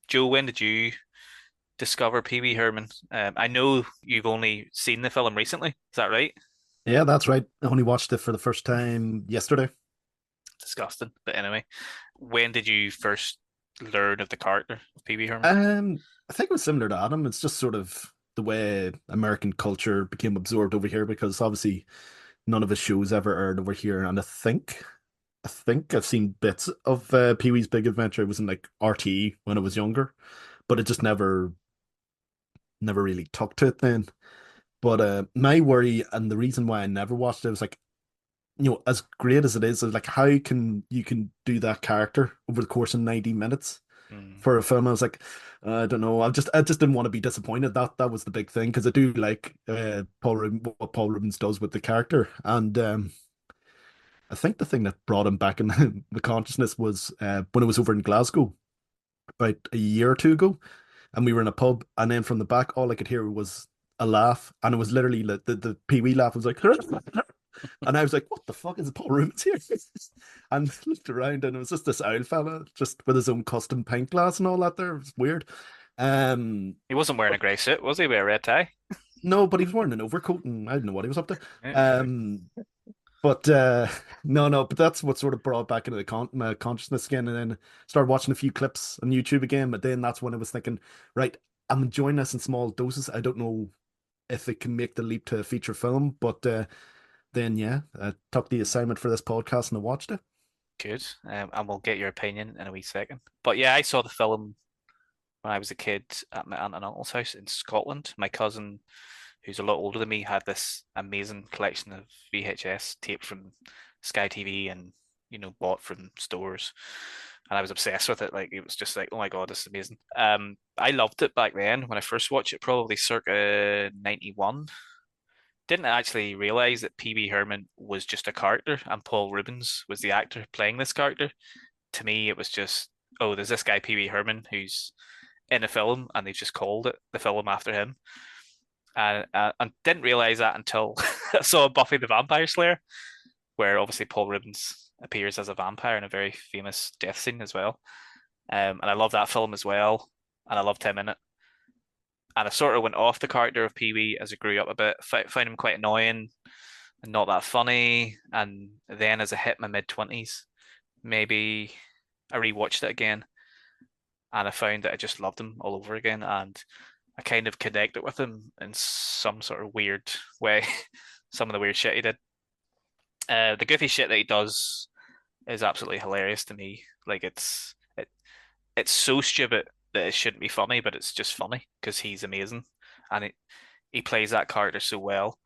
Joe, when did you discover Pee Wee Herman? I know you've only seen the film recently. Is that right? Yeah, that's right. I only watched it for the first time yesterday. Disgusting. But anyway, when did you first learn of the character of Pee Wee Herman? I think it was similar to Adam. It's just sort of the way American culture became absorbed over here because obviously none of his shows ever aired over here. And I think I've seen bits of Pee-wee's Big Adventure. It was in like RTE when I was younger, but it just never really took to it then. But my worry and the reason why I never watched it was like, as great as it is like how can you can do that character over the course of 90 minutes Mm. for a film? I was like, I don't know. I just didn't want to be disappointed. That was the big thing because I do like what Paul Reubens does with the character, and I think the thing that brought him back in the consciousness was when I was over in Glasgow about a year or two ago, and we were in a pub, and then from the back, all I could hear was a laugh, and it was literally like the Pee Wee laugh was like, and I was like, what the fuck is Paul Rubens here? And looked around, and it was just this owl fella, just with his own custom pint glass and all that. There, it was weird. He wasn't wearing a But grey suit, was he, with a red tie? no, but he was wearing an overcoat, and I don't know what he was up to. Yeah, fair. Um, but no, but that's what sort of brought back into my consciousness again, and then started watching a few clips on YouTube again. But then that's when I was thinking, right, I'm enjoying this in small doses. I don't know if it can make the leap to a feature film, but then yeah, I took the assignment for this podcast and I watched it. Good. And we'll get your opinion in a wee second. But yeah, I saw the film when I was a kid at my aunt and uncle's house in Scotland. My cousin, who's a lot older than me, had this amazing collection of VHS tape from Sky TV and bought from stores. And I was obsessed with it. Like it was just like, oh my God, this is amazing. I loved it back then when I first watched it, probably circa 91. Didn't actually realize that Pee Wee Herman was just a character and Paul Reubens was the actor playing this character. To me, it was just, oh, there's this guy Pee Wee Herman who's in a film and they've just called it the film after him. And didn't realize that until I saw Buffy the Vampire Slayer, where obviously Paul Reubens appears as a vampire in a very famous death scene as well. And I love that film as well, and I loved him in it. And I sort of went off the character of Pee Wee as I grew up a bit. Found him quite annoying and not that funny. And then as I hit my mid 20s, maybe I rewatched it again, and I found that I just loved him all over again. And I kind of connected with him in some sort of weird way. Some of the weird shit he did. The goofy shit that he does is absolutely hilarious to me. Like it's so stupid that it shouldn't be funny, but it's just funny because he's amazing, and he plays that character so well.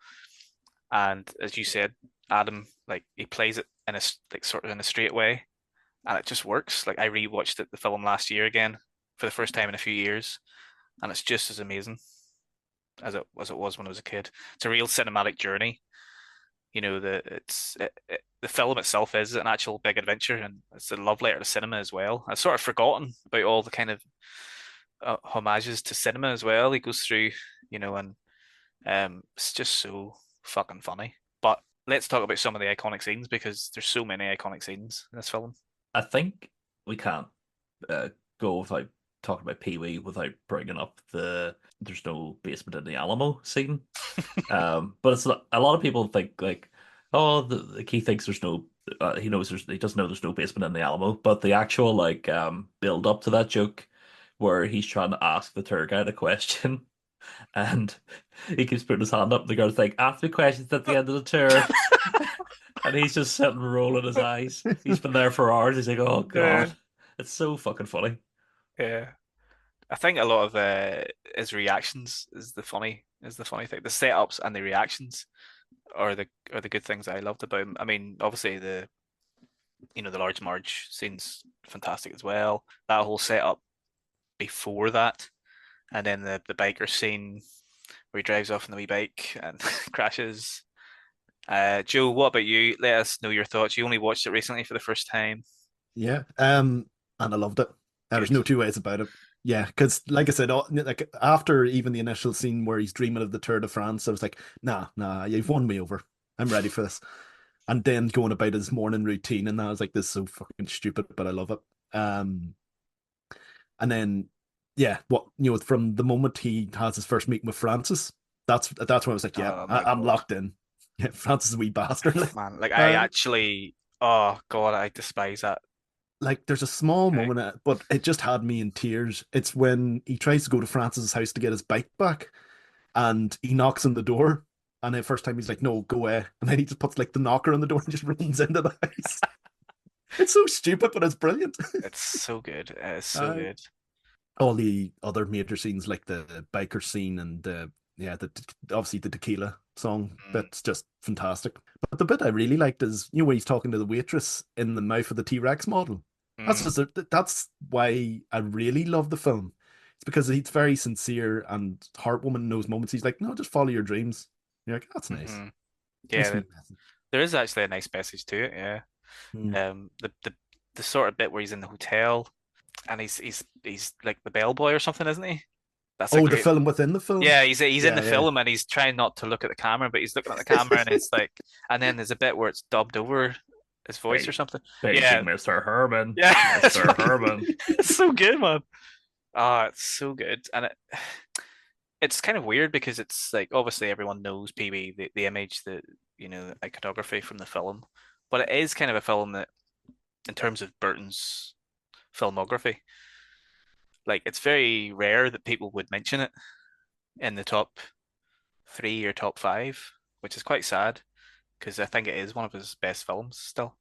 And as you said, Adam, like he plays it in a like sort of in a straight way, and it just works. Like I rewatched the film last year again for the first time in a few years, and it's just as amazing as it was when I was a kid. It's a real cinematic journey. The film itself is an actual big adventure, and it's a love letter to cinema as well. I've sort of forgotten about all the kind of homages to cinema as well. He goes through, and it's just so fucking funny. But let's talk about some of the iconic scenes because there's so many iconic scenes in this film. I think we can't uh, go without talking about Pee Wee without bringing up the "there's no basement in the Alamo" scene. But it's a lot of people think like, oh, like he thinks there's no, he doesn't know there's no basement in the Alamo, but the actual like build up to that joke where he's trying to ask the tour guide a question and he keeps putting his hand up and the girl's like, ask me questions at the end of the tour. And he's just sitting rolling his eyes. He's been there for hours. He's like, oh Yeah. God. It's so fucking funny. Yeah. I think a lot of his reactions is the funny thing. The setups and the reactions are the good things I loved about him. I mean, obviously the large Marge scene's fantastic as well. That whole setup before that, and then the biker scene where he drives off on the wee bike and crashes. Joe, what about you? Let us know your thoughts. You only watched it recently for the first time. Yeah, and I loved it. There's Good. no two ways about it. Yeah, because like I said, like after even the initial scene where he's dreaming of the Tour de France, I was like, nah, you've won me over. I'm ready for this. And then going about his morning routine, and I was like, this is so fucking stupid, but I love it. And then yeah, what from the moment he has his first meeting with Francis, that's when I was like, yeah, Oh my I'm God. locked in. Yeah, Francis is a wee bastard. Man, like I Uh, actually, oh God, I despise that. like there's a small Okay. moment, but it just had me in tears. It's when he tries to go to Francis's house to get his bike back, and he knocks on the door. And the first time he's like, "No, go away," and then he just puts like the knocker on the door and just runs into the house. It's so stupid, but it's brilliant. It's so good. It's so Uh, good. all the other major scenes, like the biker scene and yeah, obviously the tequila song, Mm, that's just fantastic. But the bit I really liked is when he's talking to the waitress in the mouth of the T-Rex model. mm. That's why I really love the film. It's because he's very sincere and heartwarming in those moments. He's like, no, just follow your dreams. You're like, that's nice. Hmm. Nice Yeah, wee message. there is actually a nice message to it. Yeah. Mm. The sort of bit where he's in the hotel and he's like the bellboy or something, isn't he? That's a Oh, the great. film within the film? Yeah, he's in Yeah, the yeah. film and he's trying not to look at the camera, but he's looking at the camera and it's like, and then there's a bit where it's dubbed over his voice or Ba- something. Paging Yeah, Mr. Herman. yeah, it's Mr. fucking, Herman. it's so good, man. Ah, it's so good, and it's kind of weird because it's like obviously everyone knows PB, the image, the iconography from the film, but it is kind of a film that, in terms of Burton's filmography, like it's very rare that people would mention it in the top three or top five, which is quite sad because I think it is one of his best films still.